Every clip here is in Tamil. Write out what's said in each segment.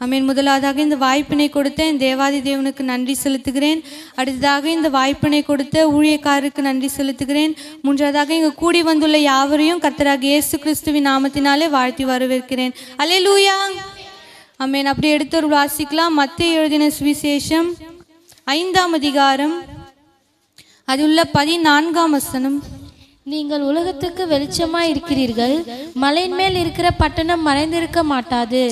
ஆமென். முதலாவதாக இந்த வாய்ப்பினை கொடுத்த என் தேவாதி தேவனுக்கு நன்றி செலுத்துகிறேன். அடுத்ததாக இந்த வாய்ப்பினை கொடுத்த ஊழியக்காரருக்கு நன்றி செலுத்துகிறேன். மூன்றாவதாக இங்கு கூடி வந்துள்ள யாவரையும் கர்த்தராகிய இயேசு கிறிஸ்துவின் நாமத்தினாலே வாழ்த்தி வரவேற்கிறேன். அல்லேலூயா. ஆமென். அப்படி எடுத்து வாசிக்கலாம். மத்தேயு எழுதின சுவிசேஷம் 5ஆம் அதிகாரம் அதுள்ள 14ஆம் வசனம். நீங்கள் உலகத்துக்கு வெளிச்சமாய் இருக்கிறீர்கள். மலையின் மேல் இருக்கிற பட்டணம் மறைந்திருக்க மாட்டாது.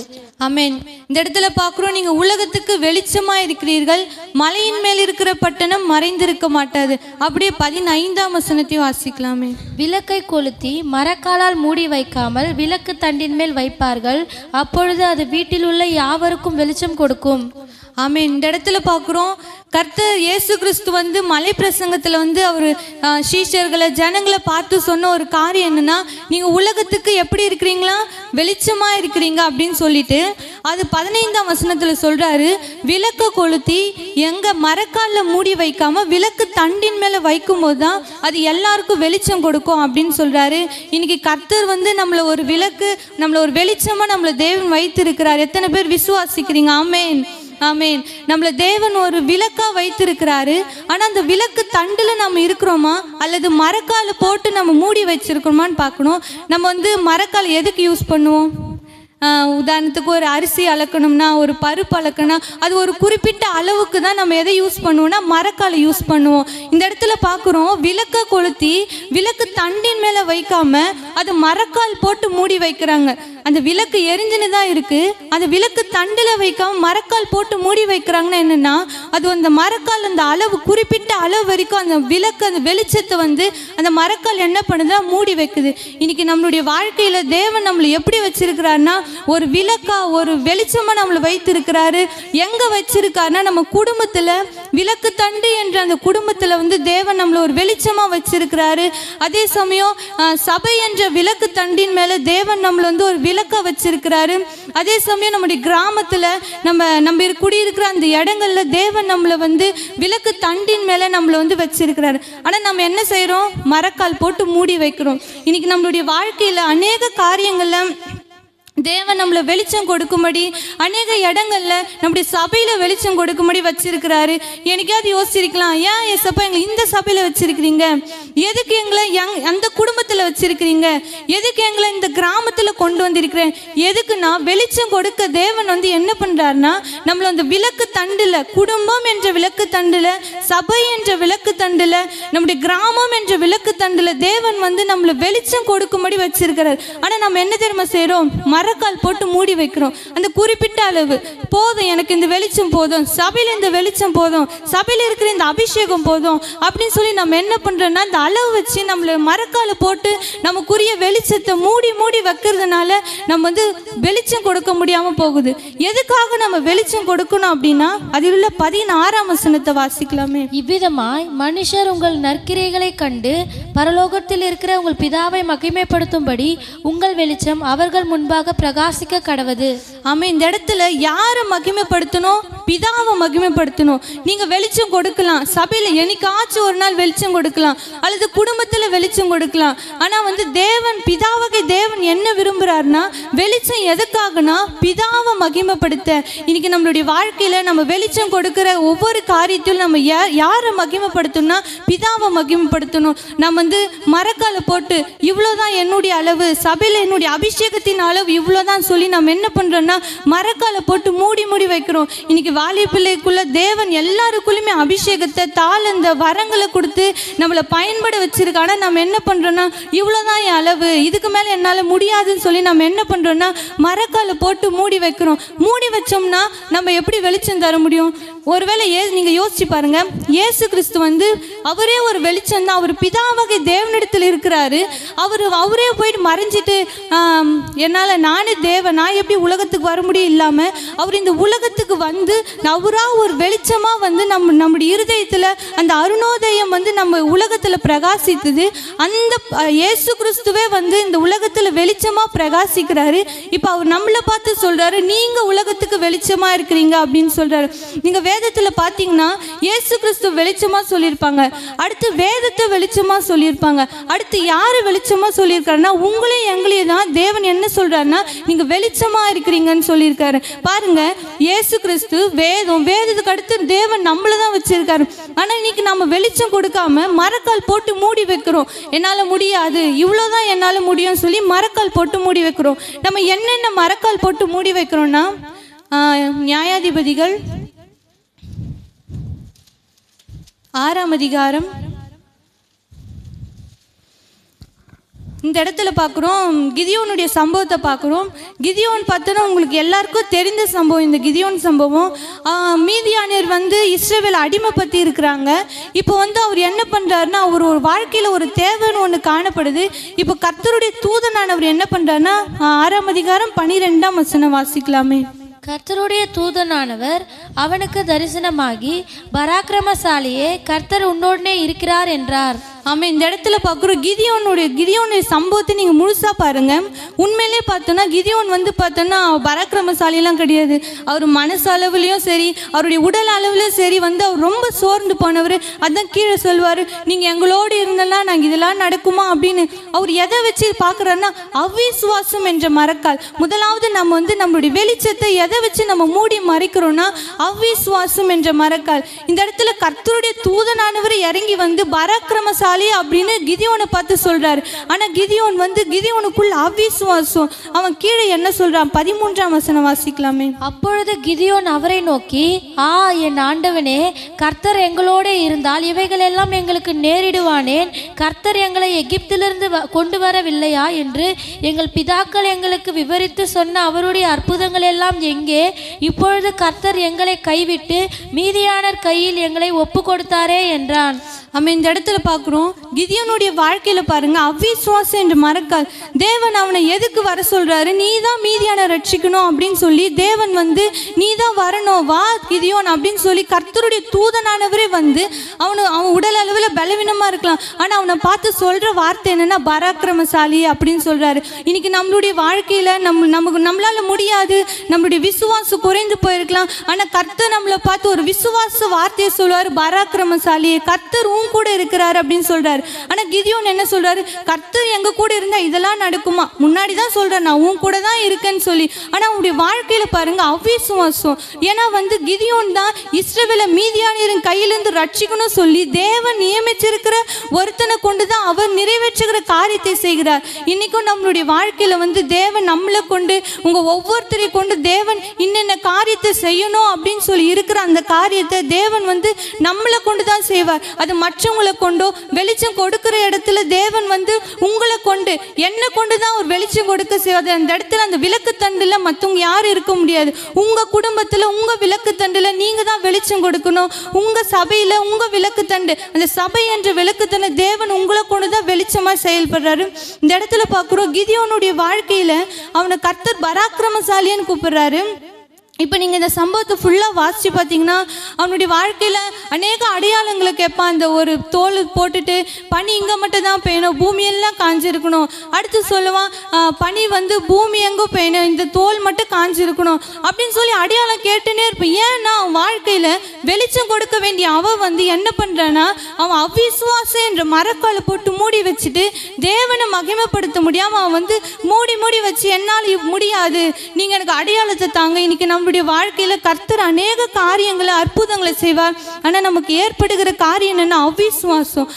ஆமென். இந்த இடத்துல பார்க்குறோம், நீங்க உலகத்துக்கு வெளிச்சமா இருக்கிறீர்கள், மலையின் மேல் இருக்கிற பட்டணம் மறைந்திருக்க மாட்டாது. அப்படியே 15ஆம் வசனத்தையும் வாசிக்கலாமே. விளக்கை கொளுத்தி மரக்காலால் மூடி வைக்காமல் விளக்கு தண்டின் மேல் வைப்பார்கள். அப்பொழுது அது வீட்டில் உள்ள யாவருக்கும் வெளிச்சம் கொடுக்கும். ஆமென். இந்த இடத்துல பார்க்குறோம், கர்த்தர் இயேசு கிறிஸ்து வந்து மலை பிரசங்கத்தில் வந்து அவர் சீஷர்களை ஜனங்களை பார்த்து சொன்ன ஒரு காரியம் என்னன்னா, நீங்கள் உலகத்துக்கு எப்படி இருக்கிறீங்களா, வெளிச்சமாக இருக்கிறீங்க அப்படின்னு சொல்லிட்டு அது 15ஆம் வசனத்தில் சொல்கிறாரு, விளக்கை கொளுத்தி எங்கள் மரக்காலில் மூடி வைக்காம விளக்கு தண்டின் மேலே வைக்கும்போது தான் அது எல்லாருக்கும் வெளிச்சம் கொடுக்கும் அப்படின்னு சொல்கிறாரு. இன்னைக்கு கர்த்தர் வந்து நம்மளை ஒரு விளக்கு, நம்மளை ஒரு வெளிச்சமாக நம்மளை தேவன் வைத்திருக்கிறார். எத்தனை பேர் விசுவாசிக்கிறீங்க? ஆமென். ஆமென். நம்மள தேவன் ஒரு விளக்கா வைத்திருக்கிறாரு. ஆனா அந்த விளக்கு தண்டுல நம்ம இருக்கிறோமா அல்லது மரக்கால போட்டு நம்ம மூடி வச்சிருக்கிறோமான்னு பார்க்கணும். நம்ம வந்து மரக்கால் எதுக்கு யூஸ் பண்ணுவோம்? உதாரணத்துக்கு ஒரு அரிசி அளக்கணும்னா, ஒரு பருப்பு அளக்கணும்னா அது ஒரு குறிப்பிட்ட அளவுக்கு தான் நம்ம எதை யூஸ் பண்ணுவோம்னா மரக்காலை யூஸ் பண்ணுவோம். இந்த இடத்துல பார்க்குறோம், விளக்கை கொளுத்தி விளக்கு தண்டின் மேலே வைக்காம அது மரக்கால் போட்டு மூடி வைக்கிறாங்க. அந்த விளக்கு எரிஞ்சுன்னு தான் இருக்கு, அந்த விளக்கு தண்டில் வைக்காம மரக்கால் போட்டு மூடி வைக்கிறாங்கன்னா என்னன்னா, அது அந்த மரக்கால் அந்த அளவு குறிப்பிட்ட அளவு வரைக்கும் அந்த விளக்கு அந்த வெளிச்சத்தை வந்து அந்த மரக்கால் என்ன பண்ணுதுன்னா மூடி வைக்குது. இன்னைக்கு நம்மளுடைய வாழ்க்கையில தேவன் நம்மளை எப்படி வச்சிருக்கிறாருன்னா, ஒரு விளக்கா ஒரு வெளிச்சமா நம்மளை வைத்திருக்கிறாரு. எங்க வச்சிருக்காருன்னா நம்ம குடும்பத்துல விளக்கு தண்டு என்ற அந்த குடும்பத்துல வந்து தேவன் நம்மளை ஒரு வெளிச்சமா வச்சிருக்கிறாரு. அதே சமயம் சபை என்ற விளக்கு தண்டின் மேல தேவன் நம்மளை வந்து ஒரு விளக்கா வச்சிருக்கிறாரு. அதே சமயம் நம்முடைய கிராமத்துல நம்ம குடியிருக்கிற அந்த இடங்கள்ல தேவன் நம்மளை வந்து விளக்கு தண்டின் மேல நம்மளை வந்து வச்சிருக்கிறாரு. ஆனா நம்ம என்ன செய்யறோம்? மரக்கால் போட்டு மூடி வைக்கிறோம். இன்னைக்கு நம்மளுடைய வாழ்க்கையில அநேக காரியங்கள்ல தேவன் நம்மளை வெளிச்சம் கொடுக்கும்படி அநேக இடங்கள்ல நம்முடைய சபையில வெளிச்சம் கொடுக்கும்படி வச்சிருக்கிறாரு. எனக்காவது யோசிச்சிருக்கலாம், ஏன் ஏசப்பா எங்களை இந்த சபையில வச்சிருக்கிறீங்க, எதுக்கு எங்களை அந்த குடும்பத்துல வச்சிருக்கிறீங்க, எதுக்கு எங்களை இந்த கிராமத்துல கொண்டு வந்திருக்கிறேன், எதுக்குன்னா வெளிச்சம் கொடுக்க தேவன் வந்து என்ன பண்றாருன்னா நம்மள அந்த விளக்கு தண்டுல, குடும்பம் என்ற விளக்கு தண்டுல, சபை என்ற விளக்கு தண்டுல, நம்முடைய கிராமம் என்ற விளக்கு தண்டுல தேவன் வந்து நம்மளை வெளிச்சம் கொடுக்கும்படி வச்சிருக்கிறார். ஆனா நம்ம என்ன தெரியுமா செய்யறோம்? மரக்கால் போட்டு மூடி வைக்கிறோம். அந்த குறிப்பிட்ட அளவு போதும், எனக்கு இந்த வெளிச்சம் போதும், சபையில் இந்த வெளிச்சம் போதும், சபையில் இருக்கிற இந்த அபிஷேகம் போதும் அப்படின்னு சொல்லி நம்ம என்ன பண்றோம்னா அந்த அளவு வச்சு நம்மள மரக்கால போட்டு நமக்குரிய வெளிச்சத்தை மூடி மூடி வைக்கிறதுனால நம்ம வந்து வெளிச்சம் கொடுக்க முடியாம போகுது. எதுக்காக நம்ம வெளிச்சம் கொடுக்கணும் அப்படின்னா அதில் உள்ள 16ஆம் வசனத்தை வாசிக்கலாமே. இவ்விதமாய் மனுஷர் உங்கள் நற்கிரைகளை கண்டு பரலோகத்தில் இருக்கிற உங்கள் பிதாவை மகிமைப்படுத்தும்படி உங்கள் வெளிச்சம் அவர்கள் முன்பாக பிரகாசிக்க கடவது. ஆமாம். இந்த இடத்துல யாரை மகிமைப்படுத்தணும்? பிதாவை மகிமைப்படுத்தணும். நீங்க வெளிச்சம் கொடுக்கலாம், சபையில என்னைக்காச்சும் ஒரு நாள் வெளிச்சம் கொடுக்கலாம், அல்லது குடும்பத்துல வெளிச்சம் கொடுக்கலாம். ஆனா வந்து தேவன், பிதாவாகிய தேவன் என்ன விரும்புறாருன்னா வெளிச்சம் எதுக்காகனா பிதாவை மகிமைப்படுத்த. இன்னைக்கு நம்மளுடைய வாழ்க்கையில நம்ம வெளிச்சம் கொடுக்கிற ஒவ்வொரு காரியத்திலும் நம்ம யாரை மகிமைப்படுத்தணும்னா பிதாவை மகிமைப்படுத்தணும். நம்ம வந்து மரக்கால போட்டு இவ்வளவுதான் என்னுடைய அளவு, சபையில என்னுடைய அபிஷேகத்தின் அளவு இவ்வளவுதான் சொல்லி நம்ம என்ன பண்றோம்னா மரக்கால போட்டு மூடி மூடி வைக்கிறோம். இன்னைக்கு வாலிய பிள்ளைக்குள்ள தேவன் எல்லாருக்குள்ளுமே அபிஷேகத்தை, தாளந்த வரங்களை கொடுத்து நம்மளை பயன்பட வச்சிருக்க. ஆனா நம்ம என்ன பண்றோம்னா இவ்வளவுதான் என் அளவு, இதுக்கு மேல என்னால முடியாதுன்னு சொல்லி நம்ம என்ன பண்றோம்னா மரக்கால போட்டு மூடி வைக்கிறோம். மூடி வச்சோம்னா நம்ம எப்படி வெளிச்சம் தர முடியும்? ஒருவேளை நீங்க யோசிச்சு பாருங்க, இயேசு கிறிஸ்து வந்து அவரே ஒரு வெளிச்சம் தான். அவர் பிதாவாகிய தேவனிடத்தில் இருக்கிறாரு. அவரே போயிட்டு மறைஞ்சிட்டு என்னால நானே தேவன், நான் எப்படி உலகத்துக்கு வர முடியும் இல்லாம அவர் இந்த உலகத்துக்கு வந்து அவரா ஒரு வெளிச்சமா வந்து நம்முடைய இருதயத்துல அந்த அருணோதயம் வந்து நம்ம உலகத்துல பிரகாசித்தது. அந்த இயேசு கிறிஸ்துவே வந்து இந்த உலகத்துல வெளிச்சமா பிரகாசிக்கிறாரு. இப்போ அவர் நம்மளை பார்த்து சொல்றாரு, நீங்க உலகத்துக்கு வெளிச்சமா இருக்கிறீங்க அப்படின்னு சொல்றாரு. நீங்க வேதத்துல பாத்தீங்கன்னா இயேசு கிறிஸ்து வெளிச்சமா சொல்லியிருப்பாங்க, அடுத்து வேதத்தை வெளிச்சமா சொல்லியிருப்பாங்க, அடுத்து யாரு வெளிச்சமா சொல்லியிருக்காருன்னா உங்களையும் எங்களையும் தான் தேவன் என்ன சொல்றாருன்னா நீங்க வெளிச்சமா இருக்கிறீங்கன்னு சொல்லியிருக்காரு. பாருங்க, இயேசு கிறிஸ்து வேதத்துக்கு அடுத்து தேவன் நம்மள தான் வச்சிருக்காரு. ஆனா இன்னைக்கு நம்ம வெளிச்சம் கொடுக்காம மரக்கால் போட்டு மூடி வைக்கிறோம். என்னால முடியாது, இவ்வளவுதான் என்னால முடியும்னு சொல்லி மரக்கால் போட்டு மூடி வைக்கிறோம். நம்ம என்னென்ன மரக்கால் போட்டு மூடி வைக்கிறோம்னா நியாயாதிபதிகள் 6ஆம் அதிகாரம் இந்த இடத்துல பார்க்குறோம், கிதியோனுடைய சம்பவத்தை பார்க்குறோம். கிதியோன் பார்த்தோன்னா உங்களுக்கு எல்லாருக்கும் தெரிந்த சம்பவம். இந்த கிதியோன் சம்பவம், மீதியானியர் வந்து இஸ்ரவேல் அடிமைப்பட்டு இருக்கிறாங்க. இப்போ வந்து அவர் என்ன பண்ணுறாருன்னா, அவர் ஒரு வாழ்க்கையில் ஒரு தேவைன்னு ஒன்று காணப்படுது. இப்போ கர்த்தருடைய தூதனானவர் என்ன பண்ணுறாருன்னா 6ஆம் அதிகாரம் 12ஆம் வசனம் வாசிக்கலாமே. கர்த்தருடைய தூதனானவர் அவனுக்கு தரிசனமாகி, பராக்கிரமசாலியே, கர்த்தர் உன்னோடனே இருக்கிறார் என்றார். ஆமாம், இந்த இடத்துல பார்க்குறோம் கிதியோனுடைய சம்பவத்தை நீங்கள் முழுசாக பாருங்கள். உண்மையிலே பார்த்தோன்னா கிதியோன் வந்து பார்த்தோன்னா பராக்கிரமசாலியெல்லாம் கிடையாது. அவர் மனசளவுலேயும் சரி, அவருடைய உடல் அளவுலையும் சரி வந்து அவர் ரொம்ப சோர்ந்து போனவர். அதான் கீழே சொல்வார், நீங்கள் எங்களோடு இருந்தெல்லாம் நாங்கள் இதெல்லாம் நடக்குமா அப்படின்னு. அவர் எதை வச்சு பார்க்குறாருன்னா அவிசுவாசம் என்ற மரக்கால். முதலாவது நம்ம வந்து நம்மளுடைய வெளிச்சத்தை எதை வச்சு நம்ம மூடி மறைக்கிறோன்னா அவிசுவாசம் என்ற மரக்கால். இந்த இடத்துல கர்த்தருடைய தூதனானவர் இறங்கி வந்து பராக்கிரமசாலி அப்படின்னு கிதியோனை பார்த்து சொல்றாரு. ஆனா கிதியோனுக்குள்ள அவிசுவாசம். அவன் கீழே என்ன சொல்றான், 13ஆம் வசனம் வாசிக்கலாமே. அப்பொழுது கிதியோன் அவரை நோக்கி, என் ஆண்டவனே, கர்த்தர் எங்களோட இருந்தால் இவைகள் எல்லாம் எங்களுக்கு நேரிடுவானேன்? கர்த்தர் எங்களை எகிப்திலிருந்து கொண்டு வரவில்லையா என்று எங்கள் பிதாக்கள் எங்களுக்கு விவரித்து சொன்ன அவருடைய அற்புதங்கள் எல்லாம் எங்கே? இப்பொழுது கர்த்தர் எங்களை கைவிட்டு மீதியானர் கையில் எங்களை ஒப்பு கொடுத்தாரே என்றான். நம்ம இந்த இடத்துல பார்க்குறோம், கிதியோனுடைய வாழ்க்கையில பாருங்க அவிசுவாசம் என்று மரக்கால். தேவன் அவனை எதுக்கு வர சொல்றாரு, நீ தான் மீதியான ரட்சிக்கணும் அப்படின்னு சொல்லி தேவன் வந்து நீ தான் வரணும், வா கிதியோன் அப்படின்னு சொல்லி கர்த்தருடைய தூதனானவரே வந்து அவன் உடல் அளவில் பலவீனமா இருக்கலாம், ஆனா அவனை பார்த்து சொல்ற வார்த்தை என்னன்னா பராக்கிரமசாலி அப்படின்னு சொல்றாரு. இன்னைக்கு நம்மளுடைய வாழ்க்கையில நம்மளால முடியாது, நம்மளுடைய விசுவாசம் குறைந்து போயிருக்கலாம், ஆனா கர்த்தர் நம்மளை பார்த்து ஒரு விசுவாச வார்த்தையை சொல்லுவாரு, பராக்கிரமசாலி, கர்த்தர் உன் கூட இருக்கிறாரு அப்படின்னு சொல்றாரு. ஆனா கிதியோன் என்ன சொல்றாரு, கர்த்தர் எங்க கூட இருந்தா இதெல்லாம் நடக்குமா? முன்னாடி தான் சொல்றேன் நான் உன் கூட தான் இருக்கேன்னு சொல்லி. ஆனா உங்களுடைய வாழ்க்கையில பாருங்க அவிசுவாசம். ஏன்னா வந்து கிதியோன் தான் இஸ்ரவேலை மீதியானியரின் கையிலிருந்து ரட்சிக்கணும் சொல்லி தேவன் நியமிச்சிருக்கிற ஒருத்தனை கொண்டுதான் அவர் நிறைவேற்றுகிற காரியத்தை செய்கிறார். இன்னைக்கும் நம்மளுடைய வாழ்க்கையில வந்து தேவன் நம்மளை கொண்டு உங்க ஒவ்வொருத்தரை கொண்டு தேவன் இன்னென்ன காரியத்தை செய்யணும் அப்படின்னு சொல்லி இருக்கிற அந்த காரியத்தை தேவன் வந்து நம்மளை கொண்டு தான் செய்வார். அது மற்றவங்களை கொண்டோ வெளிச்சம் கொடுக்கிற இடத்துல தேவன் வந்து உங்களை கொண்டு என்ன கொண்டு தான் ஒரு வெளிச்சம் கொடுக்க செய்வார். அந்த இடத்துல அந்த விளக்கு தண்டுல மற்றவங்க யாரும் இருக்க முடியாது. உங்க குடும்பத்துல உங்க விளக்கு தண்டுல நீங்க தான் வெளிச்சம் கொடுக்கணும். உங்க சபையில உங்க விளக்கு தண்டு, அந்த சபை என்ற விளக்கு தண்டு தேவன் உங்களை கொண்டு தான் வெளிச்சமா செயல்படுறாரு. இந்த இடத்துல பார்க்குறோம் கிதியோனுடைய வாழ்க்கையில அவனை கர்த்தர் பராக்கிரமசாலின்னு கூப்பிடுறாரு. இப்போ நீங்கள் இந்த சம்பவத்தை ஃபுல்லாக வாசித்து பார்த்தீங்கன்னா அவனுடைய வாழ்க்கையில் அநேக அடையாளங்களை கேட்பான். அந்த ஒரு தோல் போட்டுட்டு பனி இங்கே மட்டும் தான் பெய்யணும், பூமியெல்லாம் காஞ்சிருக்கணும். அடுத்து சொல்லுவான் பனி வந்து பூமி எங்கோ பெய்யணும், இந்த தோல் மட்டும் காஞ்சிருக்கணும் அப்படின்னு சொல்லி அடையாளம் கேட்டுனே இருப்பேன். ஏன்னா அவன் வாழ்க்கையில் வெளிச்சம் கொடுக்க வேண்டிய அவன் வந்து என்ன பண்ணுறான்னா அவன் அவிசுவாசம் என்ற மரக்காலை போட்டு மூடி வச்சுட்டு தேவனை மகிமைப்படுத்த முடியாமல் அவன் வந்து மூடி வச்சு என்னால் முடியாது, நீங்கள் எனக்கு அடையாளத்தை தாங்க. இன்னைக்கு நம்மளுடைய வாழ்க்கையில கர்த்தர் அநேக காரியங்களை அற்புதங்களை செய்வார். ஆனா நமக்கு ஏற்படுகிற காரியம் என்னன்னா அவிசுவாசம்.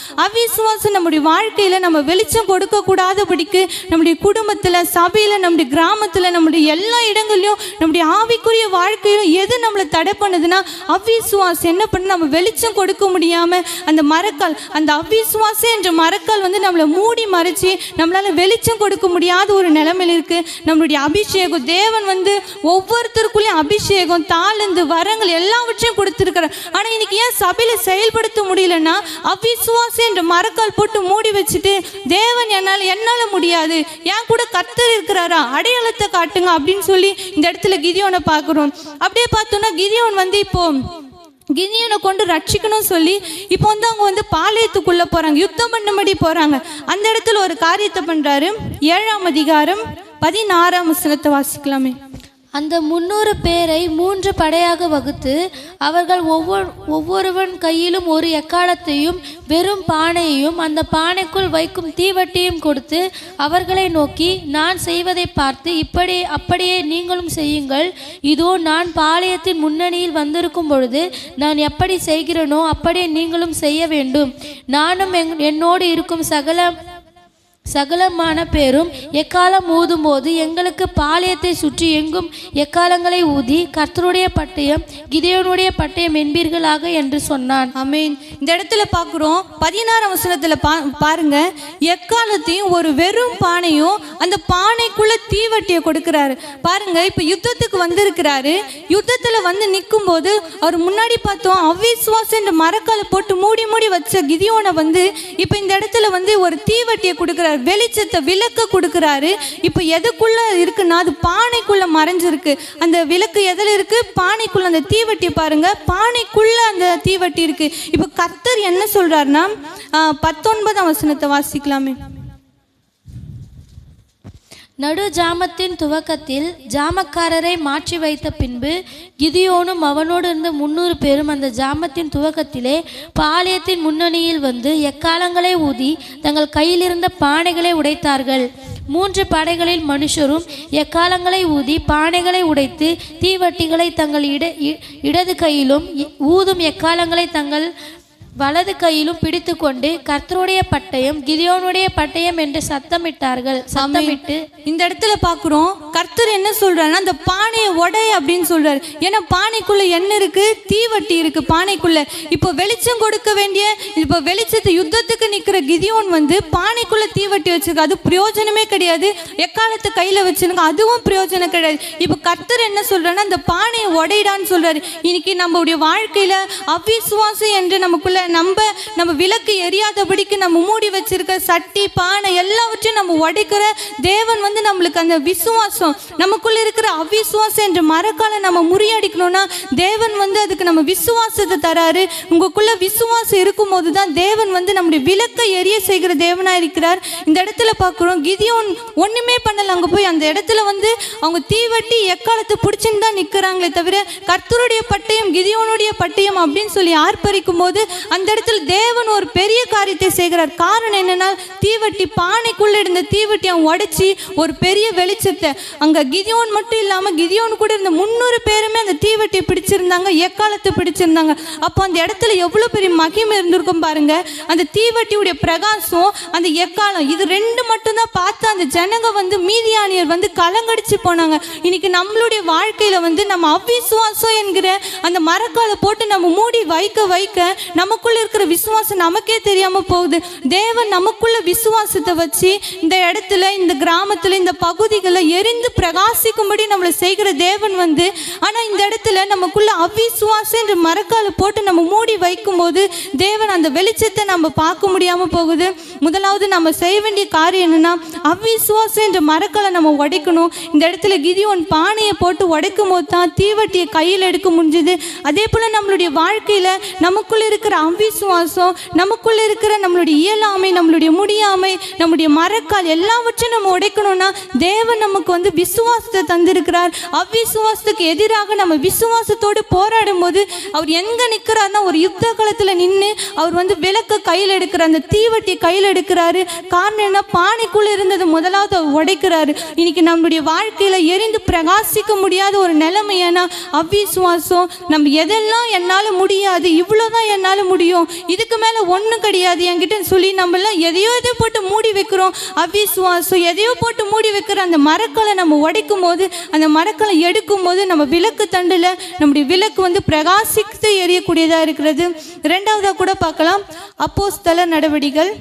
நம்முடைய வாழ்க்கையில நம்ம வெளிச்சம் கொடுக்க கூடாதபடிக்கு நம்முடைய குடும்பத்துல, சபையில, நம்முடைய கிராமத்துல, நம்முடைய எல்லா இடங்கள்லயும் நம்முடைய ஆவிக்குரிய வாழ்க்கையிலும் எது நம்மளை தடை பண்ணுதுன்னா அவிசுவாசம். என்ன பண்ண நம்ம வெளிச்சம் கொடுக்க முடியாம அந்த மரக்கால், அந்த அவிசுவாசம் என்ற மரக்கால் வந்து நம்மளை மூடி மறைச்சி நம்மளால வெளிச்சம் கொடுக்க முடியாத ஒரு நிலைமையில இருக்கு. நம்மளுடைய அபிஷேகம் தேவன் வந்து ஒவ்வொருத்தருக்குள்ளேயும் அபிஷேகம், தாளந்து, வரங்கள் எல்லாவற்றையும் கொடுத்துருக்கிறார். ஆனால் இன்னைக்கு ஏன் சபையில் செயல்படுத்த முடியலன்னா, அவிசுவாசி என்ற மரக்கால் போட்டு மூடி வச்சுட்டு, தேவன் என்னால் முடியாது, என் கூட கர்த்தர் இருக்கிறாரா, அடையாளத்தை காட்டுங்க அப்படின்னு சொல்லி இந்த இடத்துல கிதியோனை பார்க்குறோம். அப்படியே பார்த்தோன்னா கிதியோன் இப்போ கிதியோனை கொண்டு ரட்சிக்கணும் சொல்லி இப்போ அவங்க பாளையத்துக்குள்ளே போகிறாங்க, யுத்தம் பண்ணும்படி போகிறாங்க. அந்த இடத்துல ஒரு காரியத்தை பண்ணுறாரு. 7ஆம் அதிகாரம் 16ஆம் வசனத்தை வாசிக்கலாமே. அந்த 300 பேரை 3 படையாக வகுத்து அவர்கள் ஒவ்வொருவன் கையிலும் ஒரு எக்காலத்தையும் வெறும் பானையையும் அந்த பானைக்குள் வைக்கும் தீவட்டியும் கொடுத்து அவர்களை நோக்கி, நான் செய்வதை பார்த்து அப்படியே நீங்களும் செய்யுங்கள். இதோ நான் பாளையத்தின் முன்னணியில் வந்திருக்கும் பொழுது நான் எப்படி செய்கிறேனோ அப்படியே நீங்களும் செய்ய வேண்டும். நானும் என்னோடு இருக்கும் சகலமான பேரும் எக்காலம் ஊதும் போது எங்களுக்கு பாளையத்தை சுற்றி எங்கும் எக்காலங்களை ஊதி கர்த்தருடைய பட்டயம் கிதியோனுடைய பட்டயம் என்பீர்களாக என்று சொன்னான். ஆமென். இந்த இடத்துல பார்க்குறோம் 16ஆம் வசனத்தில் பாருங்க, எக்காலத்தையும் ஒரு வெறும் பானையும் அந்த பானைக்குள்ள தீவட்டியை கொடுக்கிறாரு. பாருங்க, இப்போ யுத்தத்துக்கு வந்திருக்கிறாரு. யுத்தத்தில் நிற்கும் போது அவர் முன்னாடி பார்த்தோம் அவிசுவாசம் என்ற மரக்காலை போட்டு மூடி வச்ச கிதியோனை இப்போ இந்த இடத்துல ஒரு தீவட்டியை கொடுக்கிறார், வெளிச்சத்தை விளக்க கொடுக்கிறாரு. இப்போ எதுக்குள்ள இருக்குன்னா அது பானைக்குள்ள மறைஞ்சிருக்கு. அந்த விளக்கு எதில் இருக்கு? பானைக்குள்ள. அந்த தீவட்டியை பாருங்க, பானைக்குள்ள அந்த தீவட்டி இருக்கு. இப்போ கர்த்தர் என்ன சொல்றாருன்னா 19ஆம் வசனத்தை வாசிக்கலாமே. நடு ஜாமத்தின் துவக்கத்தில் ஜாமக்காரரை மாற்றி வைத்த பின்பு கிதியோனும் அவனோடு இருந்த 300 பேரும் அந்த ஜாமத்தின் துவக்கத்திலே பாளையத்தின் முன்னணியில் எக்காலங்களை ஊதி தங்கள் கையிலிருந்த பானைகளை உடைத்தார்கள். 3 படைகளில் மனுஷரும் எக்காலங்களை ஊதி பானைகளை உடைத்து தீவட்டிகளை தங்கள் இடது கையிலும் ஊதும் எக்காலங்களை தங்கள் வலது கையிலும் பிடித்து கொண்டு கர்த்தருடைய பட்டயம் கிதியோனுடைய பட்டயம் என்று சத்தமிட்டார்கள். சத்தமிட்டு இந்த இடத்துல பார்க்குறோம் கர்த்தர் என்ன சொல்றாருன்னா, அந்த பானையை உடை அப்படின்னு சொல்றாரு. ஏன்னா பானைக்குள்ள என்ன இருக்கு? தீவட்டி இருக்கு பானைக்குள்ள. இப்போ வெளிச்சம் கொடுக்க வேண்டிய, இப்போ வெளிச்சத்தை யுத்தத்துக்கு நிற்கிற கிதியோன் பானைக்குள்ள தீவட்டி வச்சிருக்கு, அது பிரயோஜனமே கிடையாது. எக்காலத்தை கையில வச்சிருக்க, அதுவும் பிரயோஜனம் கிடையாது. இப்போ கர்த்தர் என்ன சொல்றாருன்னா, அந்த பானையை உடைடான்னு சொல்றாரு. இன்னைக்கு நம்மளுடைய வாழ்க்கையில அவிசுவாசம் என்று நமக்குள்ள நம்ம விளக்கு எரியாதபடிக்கு நம்ம மூடி வச்சிருக்க சட்டி, பானை எல்லாவற்றையும் நம்ம உடைக்கிற தேவன் நம்மளுக்கு அந்த விசுவாசம், நமக்குள்ள இருக்கிற அவிசுவாசம் என்ற மரக்காலை நம்ம முறியடிக்கணும்னா தேவன் அதுக்கு நம்ம விசுவாசத்தை தராரு. உங்களுக்குள்ள விசுவாசம் இருக்கும் போது தான் தேவன் நம்முடைய விளக்கை எரிய செய்கிற தேவனா இருக்கிறார். இந்த இடத்துல பார்க்குறோம் கிதியோன் ஒண்ணுமே பண்ணல. அங்க போய் அந்த இடத்துல அவங்க தீவட்டி எக்காலத்தை பிடிச்சுன்னு தான் நிற்கிறாங்களே தவிர கர்த்தருடைய பட்டயம் கிதியோனுடைய பட்டயம் அப்படின்னு சொல்லி ஆர்ப்பரிக்கும் போது அந்த இடத்துல தேவன் ஒரு பெரிய காரியத்தை செய்கிறார். காரணம் என்னன்னா, தீவட்டி பானைக்குள்ள இருந்த தீவட்டி அவன் உடைச்சி ஒரு பெரிய வெளிச்சத்தை, அங்க கிதியோன் மட்டும் இல்லாம கிதியோன் கூட இருந்த 300 பேருமே அந்த தீவட்டியை பிடிச்சிருந்தாங்க, எக்காலத்தை பிடிச்சிருந்தாங்க. அப்போ அந்த இடத்துல எவ்வளவு பெரிய மகிமை இருந்திருக்கும் பாருங்க. அந்த தீவட்டியுடைய பிரகாசம், அந்த எக்காலம், இது 2 மட்டும்தான் பார்த்து அந்த ஜனங்க மீதியானியர் கலங்கடிச்சு போனாங்க. இன்னைக்கு நம்மளுடைய வாழ்க்கையில நம்ம அவிசுவாசம் என்கிற அந்த மரக்காலை போட்டு நம்ம மூடி வைக்க நமக்குள்ள இருக்கிற விசுவாசம் நமக்கே தெரியாம போகுது. தேவன் நமக்குள்ள விசுவாசத்தை வச்சு இந்த இடத்துல, இந்த கிராமத்துல, இந்த பகுதிகளில் எரிந்து பிரகாசிக்கும்படி நம்மளை செய்கிற தேவன் ஆனா இந்த இடத்துல நமக்குள்ள அவிசுவாசம் என்ற மரக்காலை போட்டு நம்ம மூடி வைக்கும் போது தேவன் அந்த வெளிச்சத்தை நம்ம பார்க்க முடியாம போகுது. முதலாவது நம்ம செய்ய வேண்டிய காரியம் என்னன்னா, அவிசுவாசம் என்ற மரக்காலை நம்ம உடைக்கணும். இந்த இடத்துல கிதியோன் பானையை போட்டு உடைக்கும் போது தான் தீவட்டியை கையில் எடுக்க முடிஞ்சது. அதே போல நம்மளுடைய வாழ்க்கையில நமக்குள்ள இருக்கிற அவிசுவாசம், நமக்குள்ள இருக்கிற நம்மளுடைய இயலாமை, நம்மளுடைய முடியாமை, நம்முடைய மரக்கால் எல்லாவற்றையும் நம்ம உடைக்கணும்னா தேவன் நமக்கு விசுவாசத்தை தந்திருக்கிறார். அவிசுவாசத்துக்கு எதிராக நம்ம விசுவாசத்தோடு போராடும் போது அவர் எங்க நிற்கிறார்னா, ஒரு யுத்த காலத்துல நின்று அவர் விளக்க கையில் எடுக்கிறார், அந்த தீவட்டியை கையில் எடுக்கிறாரு. காரணம் என்ன? பானைக்குள்ள இருந்தது முதலாவது அவர் உடைக்கிறாரு. இன்னைக்கு நம்மளுடைய வாழ்க்கையில எரிந்து பிரகாசிக்க முடியாத ஒரு நிலைமை. ஏன்னா அவிசுவாசம், நம்ம எதெல்லாம் என்னால முடியாது, இவ்வளவுதான் என்னால முடியும், இதுக்கு மேல ஒண்ணும் கிடையாது என்கிட்ட சொல்லி நம்ம எல்லாம் எதையோ போட்டு மூடி வைக்கிறோம். அவிசுவாசம் எதையோ போட்டு மூடி வைக்கிற அந்த மரக்காலை நம்ம உடைக்கும் போது, அந்த மரக்காலை எடுக்கும் போது நம்ம விளக்கு தண்டுல நம்முடைய விளக்கு பிரகாசித்து எரியக்கூடியதா இருக்கிறது. 2வதா கூட பார்க்கலாம், அப்போஸ்தலர் நடவடிக்கைகள்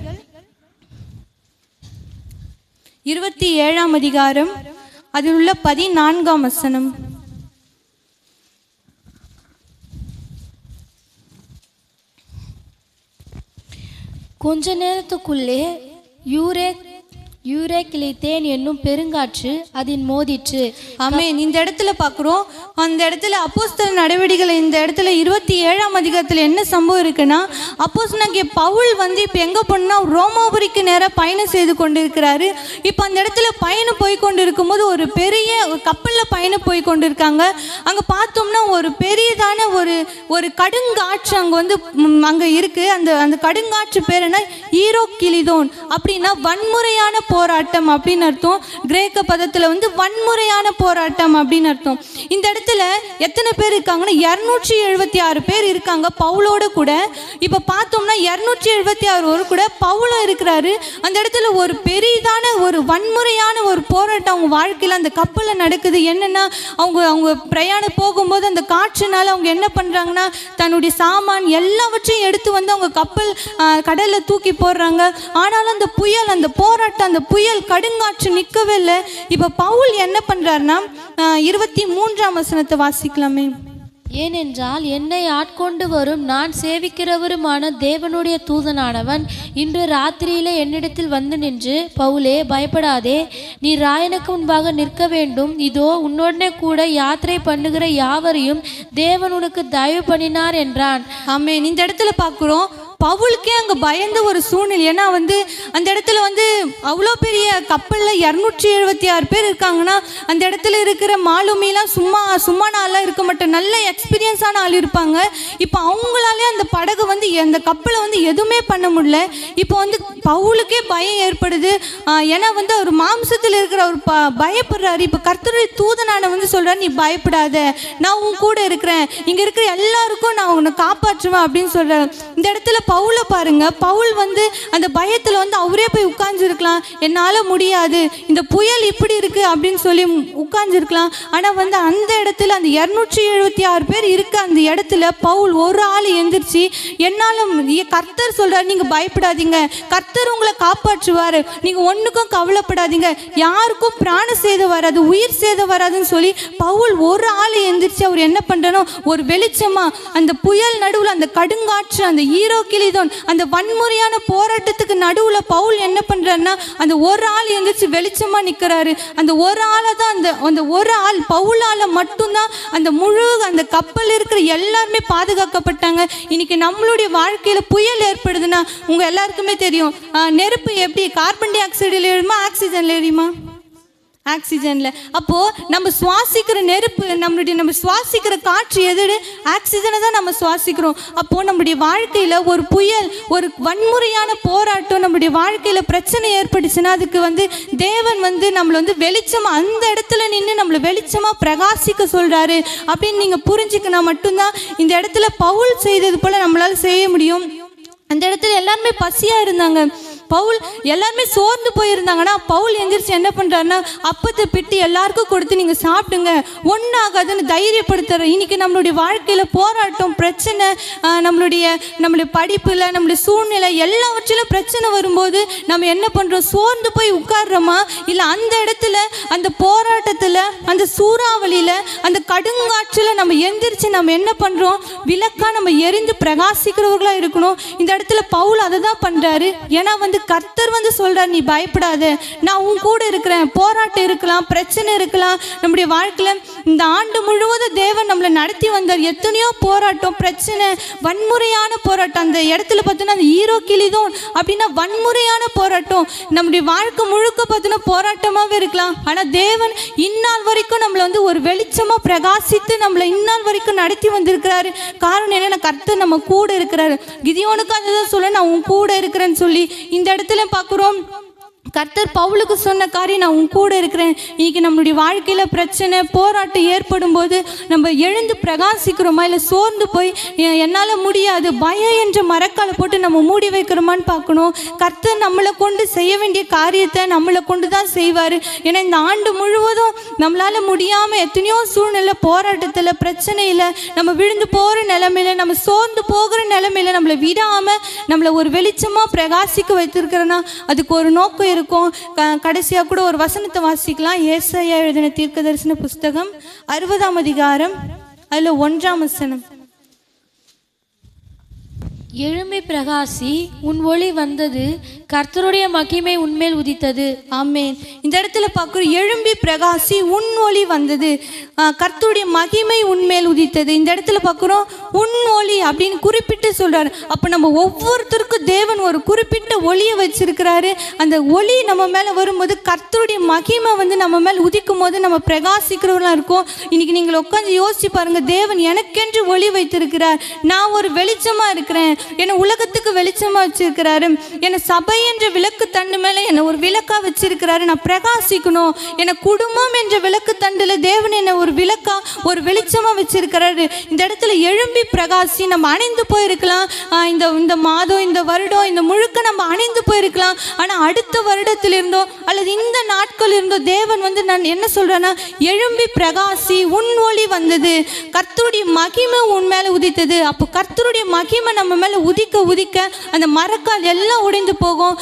27ஆம் அதிகாரம் அதில் உள்ள 14ஆம் வசனம். கொஞ்ச நேரத்துக்குள்ளே யூரேக்கிலித்தேன் என்னும் பெருங்காற்று அதில் மோதிற்று. ஆமென். இந்த இடத்துல பார்க்குறோம், அந்த இடத்துல அப்போஸ்தலர் நடவடிக்கைகள் இந்த இடத்துல 27ஆம் அதிகாரத்தில் என்ன சம்பவம் இருக்குன்னா, அப்போஸ்தலனாகிய பவுல் வந்து இப்போ எங்கே போனா ரோமாபுரிக்கு நேராக பயணம் செய்து கொண்டு இருக்கிறாரு. இப்போ அந்த இடத்துல பயணம் போய் கொண்டு இருக்கும்போது ஒரு பெரிய கப்பலில் பயணம் போய் கொண்டு இருக்காங்க. அங்கே பார்த்தோம்னா ஒரு பெரியதான ஒரு கடுங்காற்று அங்கே வந்து அங்கே இருக்குது. அந்த கடுங்காற்று பேர் என்ன, ஈரோக்கிலிதோன். அப்படின்னா வன்முறையான போராட்டம் அப்படின்னு அர்த்தம். கிரேக்க பதத்தில் வந்து வன்முறையான போராட்டம் அப்படின்னு அர்த்தம். இந்த இடத்துல எத்தனை பேர் இருக்காங்கன்னா 276 பேர் இருக்காங்க பவுலோட கூட. இப்போ பார்த்தோம்னா 276 கூட பவுலும் இருக்கிறாரு. அந்த இடத்துல ஒரு பெரிதான ஒரு வன்முறையான ஒரு போராட்டம் அவங்க வாழ்க்கையில் அந்த கப்பலில் நடக்குது. என்னன்னா அவங்க பிரயாணம் போகும்போது அந்த காற்றுனால அவங்க என்ன பண்ணுறாங்கன்னா தன்னுடைய சாமான் எல்லாவற்றையும் எடுத்து வந்து அவங்க கப்பல் கடலில் தூக்கி போடுறாங்க. ஆனாலும் அந்த புயல், அந்த போராட்டம், அந்த புயல் கடுங்காற்று நிற்கவே இல்லை. இப்போ பவுல் என்ன பண்ணுறாருன்னா 23ஆம் வசனத்தை வாசிக்கலாமே. ஏனென்றால் என்னை ஆட்கொண்டு வரும் நான் சேவிக்கிறவருமான தேவனுடைய தூதனானவன் இன்று ராத்திரியிலே என்னிடத்தில் வந்து நின்று, பவுலே பயப்படாதே, நீ ராயனுக்கு முன்பாக நிற்க வேண்டும். இதோ உன்னுடனே கூட யாத்திரை பண்ணுகிற யாவரையும் தேவன் உனக்கு தயவு பண்ணினார் என்றான். ஆமென். இந்த இடத்துல பார்க்குறோம் பவுலுக்கே அங்கே பயந்த ஒரு சூழ்நிலை. ஏன்னா வந்து அந்த இடத்துல வந்து அவ்வளோ பெரிய கப்பலில் 276 பேர் இருக்காங்கன்னா அந்த இடத்துல இருக்கிற மாலுமிலாம் சும்மா நாளாக இருக்க மாட்டேன், நல்ல எக்ஸ்பீரியன்ஸான ஆள் இருப்பாங்க. இப்போ அவங்களாலே அந்த படகு வந்து அந்த கப்பலை வந்து எதுவுமே பண்ண முடியல. இப்போ வந்து பவுலுக்கே பயம் ஏற்படுது. ஏன்னா வந்து அவர் மாம்சத்தில் இருக்கிற அவர் பயப்படுறாரு. இப்போ கர்த்தருடைய தூதனான வந்து சொல்கிறார், நீ பயப்படாத, நான் உன் கூட இருக்கிறேன், இங்கே இருக்கிற எல்லாருக்கும் நான் உன்னை காப்பாற்றுவேன் அப்படின்னு சொல்கிறேன். இந்த இடத்துல பவுலை பாருங்க, பவுல் வந்து அந்த பயத்தில் வந்து அவரே போய் உட்கார்ந்துருக்கலாம், என்னால் முடியாது, இந்த புயல் இப்படி இருக்கு அப்படின்னு சொல்லி உட்கார்ந்துருக்கலாம். ஆனால் வந்து அந்த இடத்துல அந்த 276 பேர் இருக்க அந்த இடத்துல பவுல் ஒரு ஆள் எந்திரிச்சு, என்னால் கர்த்தர் சொல்றாரு, நீங்க பயப்படாதீங்க, கர்த்தர் உங்களை காப்பாற்றுவார், நீங்க ஒன்றுக்கும் கவலைப்படாதீங்க, யாருக்கும் பிராண சேதம் வராது, உயிர் சேதம் வராதுன்னு சொல்லி பவுல் ஒரு ஆள் எந்திரிச்சு அவர் என்ன பண்றானோ ஒரு வெளிச்சமா அந்த புயல் நடுவில் அந்த கடுங்காற்று அந்த ஈரோக்கிலிதோன் அந்த வன்முறையான போராட்டத்துக்கு நடுவில் பவுல் என்ன பண்றாருன்னா அந்த ஒரு ஆள் எந்திரிச்சு வெளிச்சமா நிற்கிறாரு. அந்த ஒரு ஆளை தான் அந்த ஒரு ஆள் பவுலால மட்டும்தான் அந்த முழு அந்த கப்பல் இருக்கிற எல்லாருமே பாதுகாக்கப்பட்டாங்க. இன்னைக்கு நம்மளுடைய வாழ்க்கையில புயல் ஏற்படுதுன்னா உங்க எல்லாருக்குமே தெரியும், நெருப்பு எப்படி கார்பன் டை ஆக்சைடில் ஏறுமா, ஆக்சிஜன்ல ஏறியுமா? ஆக்சிஜன்ல. அப்போ நம்ம சுவாசிக்கிற நெருப்பு, நம்ம சுவாசிக்கிற காற்று எது, ஆக்சிஜனை தான் நம்ம சுவாசிக்கிறோம். அப்போ நம்முடைய வாழ்க்கையில ஒரு புயல், ஒரு வன்முறையான போராட்டம் நம்முடைய வாழ்க்கையில பிரச்சனை ஏற்பட்டுச்சுன்னா அதுக்கு வந்து தேவன் வந்து நம்மளை வந்து வெளிச்சமா அந்த இடத்துல நின்று நம்மளை வெளிச்சமா பிரகாசிக்க சொல்றாரு அப்படின்னு நீங்க புரிஞ்சுக்கினா மட்டும்தான் இந்த இடத்துல பவுல் செய்தது போல நம்மளால செய்ய முடியும். அந்த இடத்துல எல்லாருமே பசியா இருந்தாங்க, பவுல் எல்லாருமே சோர்ந்து போயிருந்தாங்கன்னா பவுல் எந்திரிச்சு என்ன பண்ணுறாருன்னா அப்பத்தை பிட்டு எல்லாருக்கும் கொடுத்து நீங்கள் சாப்பிடுங்க, ஒன்றாகாதுன்னு தைரியப்படுத்துற. இன்னைக்கு நம்மளுடைய வாழ்க்கையில் போராட்டம், பிரச்சனை, நம்மளுடைய படிப்பில், நம்மளுடைய சூழ்நிலை எல்லாவற்றிலும் பிரச்சனை வரும்போது நம்ம என்ன பண்ணுறோம், சோர்ந்து போய் உட்கார்றோமா, இல்லை அந்த இடத்துல அந்த போராட்டத்தில் அந்த சூறாவளியில் அந்த கடுங்காற்றில் நம்ம எந்திரிச்சு நம்ம என்ன பண்ணுறோம், விளக்கா நம்ம எரிந்து பிரகாசிக்கிறவர்களாக இருக்கணும். இந்த இடத்துல பவுல் அதை தான் பண்ணுறாரு. ஏன்னா வந்து கர்த்தர் வந்து சொல்றார், நீ பயப்படாத, நான் உன் கூட இருக்கிறேன். போராட்டம் இருக்கலாம், பிரச்சனை இருக்கலாம் நம்முடைய வாழ்க்கையில. இந்த ஆண்டு முழுவதும் தேவன் நம்மளை நடத்தி வந்தார். எத்தனையோ போராட்டம், பிரச்சனை, வன்முறையான போராட்டம். அந்த இடத்துல பார்த்தோன்னா அந்த ஈரோக்கிலிதோன் அப்படின்னா வன்முறையான போராட்டம். நம்முடைய வாழ்க்கை முழுக்க பார்த்தோன்னா போராட்டமாகவே இருக்கலாம். ஆனால் தேவன் இந்நாள் வரைக்கும் நம்மளை வந்து ஒரு வெளிச்சமா பிரகாசித்து நம்மளை இந்நாள் வரைக்கும் நடத்தி வந்திருக்கிறாரு. காரணம் என்னன்னா கர்த்தர் நம்ம கூட இருக்கிறாரு. கிதியோனுக்கு அதுதான் சொல்ல, நான் உன் கூட இருக்கிறேன்னு சொல்லி. இந்த இடத்துல பார்க்குறோம் கர்த்தர் பவுலுக்கு சொன்ன காரியம், நான் உன் கூட இருக்கிறேன். இன்னைக்கு நம்மளுடைய வாழ்க்கையில் பிரச்சனை, போராட்டம் ஏற்படும் போது நம்ம எழுந்து பிரகாசிக்கிறோமா, இல்லை சோர்ந்து போய் என்னால் முடியாது பயம் என்ற மரக்காலை போட்டு நம்ம மூடி வைக்கிறோமான்னு பார்க்கணும். கர்த்தர் நம்மளை கொண்டு செய்ய வேண்டிய காரியத்தை நம்மளை கொண்டு தான் செய்வார். ஏன்னா இந்த ஆண்டு முழுவதும் நம்மளால் முடியாமல் எத்தனையோ சூழ்நிலை, போராட்டத்தில், பிரச்சனையில் நம்ம விழுந்து போகிற நிலைமையில, நம்ம சோர்ந்து போகிற நிலைமையில நம்மளை விடாமல் நம்மளை ஒரு வெளிச்சமாக பிரகாசிக்க வைத்திருக்கிறோன்னா அதுக்கு ஒரு நோக்கம் இருக்கும். கடைசியாக கூட ஒரு வசனத்தை வாசிக்கலாம். ஏசாயா எழுதின தீர்க்கதரிசன புஸ்தகம் 60ஆம் அதிகாரம் அதில் 1ஆம் வசனம். எழும்பி பிரகாசி, உன் ஒளி வந்தது, கர்த்தருடைய மகிமை உன்மேல் உதித்தது. ஆமென். இந்த இடத்துல பார்க்குறோம், எழும்பி பிரகாசி, உன் ஒளி வந்தது, கர்த்தருடைய மகிமை உன்மேல் உதித்தது. இந்த இடத்துல பார்க்குறோம் உன் ஒளி அப்படின்னு குறிப்பிட்டு சொல்றாரு. அப்போ நம்ம ஒவ்வொருத்தருக்கும் தேவன் ஒரு குறிப்பிட்ட ஒளியை வச்சிருக்கிறாரு. அந்த ஒளி நம்ம மேலே வரும்போது கர்த்தருடைய மகிமை வந்து நம்ம மேலே உதிக்கும் போது நம்ம பிரகாசிக்கிறவர்களாக இருக்கும். இன்னைக்கு நீங்கள் உட்காந்து யோசிச்சு பாருங்க, தேவன் எனக்கென்று ஒளி வைத்திருக்கிறார். நான் ஒரு வெளிச்சமா இருக்கிறேன். என்னை உலகத்துக்கு வெளிச்சமா வச்சிருக்கிறாரு. என்னை சபை என்ற விளக்கு தண்டு மேலே என்னை ஒரு விளக்கா வச்சிருக்கிறாரு. நான் பிரகாசிக்கணும். என்னை குடும்பம் என்ற விளக்கு தண்டுல தேவன் என்னை ஒரு விளக்கா ஒரு வெளிச்சமா வச்சிருக்கிறாரு. இந்த இடத்துல எழும்பி பிரகாசி. நம்ம அணைந்து போயிருக்கலாம், இந்த மாதம், இந்த வருடம், இந்த முழுக்க நம்ம அணைந்து போயிருக்கலாம். ஆனா அடுத்த வருடத்திலிருந்தோ அல்லது இந்த நாட்கள் இருந்தோ தேவன் வந்து நான் என்ன சொல்றேன்னா, எழும்பி பிரகாசி, உன் ஒளி வந்தது, கர்த்தருடைய மகிமை உன் மேல உதித்தது. அப்போ கர்த்தருடைய மகிமை நம்ம மேல உதிக்க உதிக்க அந்த மரக்கால் எல்லாம் உடைந்து போகும்.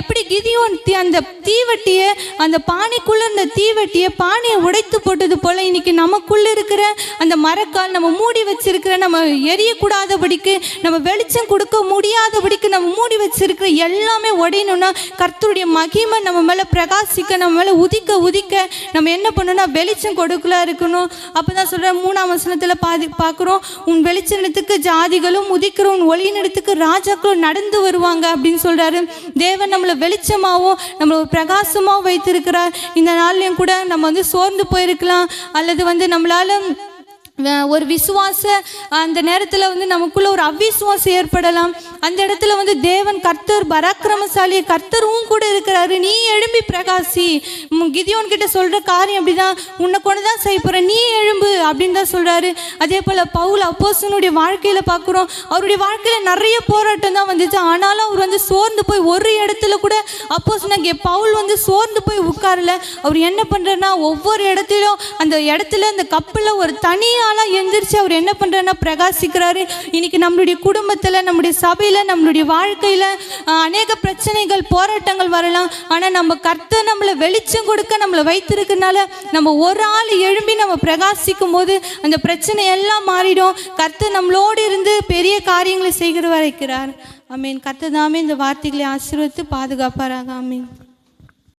எப்படி கிதியோன் அந்த தீவட்டியை, அந்த பானைக்குள்ள இருந்த தீவட்டியை பானையை உடைத்து போட்டது போல இன்னைக்கு நமக்குள்ள இருக்கிற அந்த மரக்கால், நம்ம மூடி வச்சிருக்கிற, நம்ம எரியக்கூடாதபடிக்கு, நம்ம வெளிச்சம் கொடுக்க முடியாதபடிக்கு நம்ம மூடி வச்சிருக்கிற எல்லாமே உடையணும்னா கர்த்தருடைய மகிமை நம்ம மேல பிரகாசிக்க, நம்ம மேல உதிக்க உதிக்க நம்ம என்ன பண்ணணும்னா வெளிச்சம் கொடுக்கலா இருக்கணும். அப்பதான் சொல்ற 3ஆம் வசனத்துல பார்க்கிறோம், உன் வெளிச்சத்துக்கு ஜாதிகளும் உதிக்கிற உன் ஒளியினிடத்துக்கு ராஜாக்களும் நடந்து வருவாங்க அப்படின்னு சொல்றாரு. தேவன் நம்மளை வெளிச்சமாகவும் நம்மளை ஒரு பிரகாசமாகவும் வைத்திருக்கிறார். இந்த நாள்லையும் கூட நம்ம வந்து சோர்ந்து போயிருக்கலாம், அல்லது வந்து நம்மளால ஒரு விசுவாச அந்த நேரத்தில் வந்து நமக்குள்ள ஒரு அவிசுவாசம் ஏற்படலாம். அந்த இடத்துல வந்து தேவன் கர்த்தர் பராக்கிரமசாலியை, கர்த்தரும் கூட இருக்கிறாரு. நீ எழும்பி பிரகாசி. கிதியோன் கிட்ட சொல்ற காரியம் அப்படிதான், உன்னை கொண்டு தான் செய்ய போற, நீ எழும்பு அப்படின்னு தான் சொல்றாரு. அதே போல பவுல் அப்போஸ்தலனுடைய வாழ்க்கையில பார்க்குறோம், அவருடைய வாழ்க்கையில நிறைய போராட்டம் தான் வந்துச்சு. ஆனாலும் அவர் வந்து சோர்ந்து போய் ஒரு இடத்துல கூட அப்போஸ்தலனாகிய பவுல் வந்து சோர்ந்து போய் உட்காரல. அவர் என்ன பண்றாருன்னா, ஒவ்வொரு இடத்திலும் அந்த இடத்துல அந்த கப்பல்ல ஒரு தனியா எந்திரிச்சு அவர் என்ன பண்றாருன்னா பிரகாசிக்கிறாரு. இன்னைக்கு நம்மளுடைய குடும்பத்துல, நம்முடைய சபையில, நம்மளுடைய வாழ்க்கையில அநேக பிரச்சனைகள், போராட்டங்கள் வரலாம். ஆனா நம்ம கர்த்தர் நம்மளை வெளிச்சம் கொடுக்க நம்மளை வைத்திருக்கனால நம்ம ஒரு ஆள் எழும்பி நம்ம பிரகாசிக்கும் போது அந்த பிரச்சனை எல்லாம் மாறிடும். கர்த்தர் நம்மளோடு இருந்து பெரிய காரியங்களை செய்கிற வரைக்கிறார். ஆமீன். கர்த்தர் தாமே இந்த வார்த்தைகளை ஆசீர்வதித்து பாதுகாப்பாராக. ஆமீன்.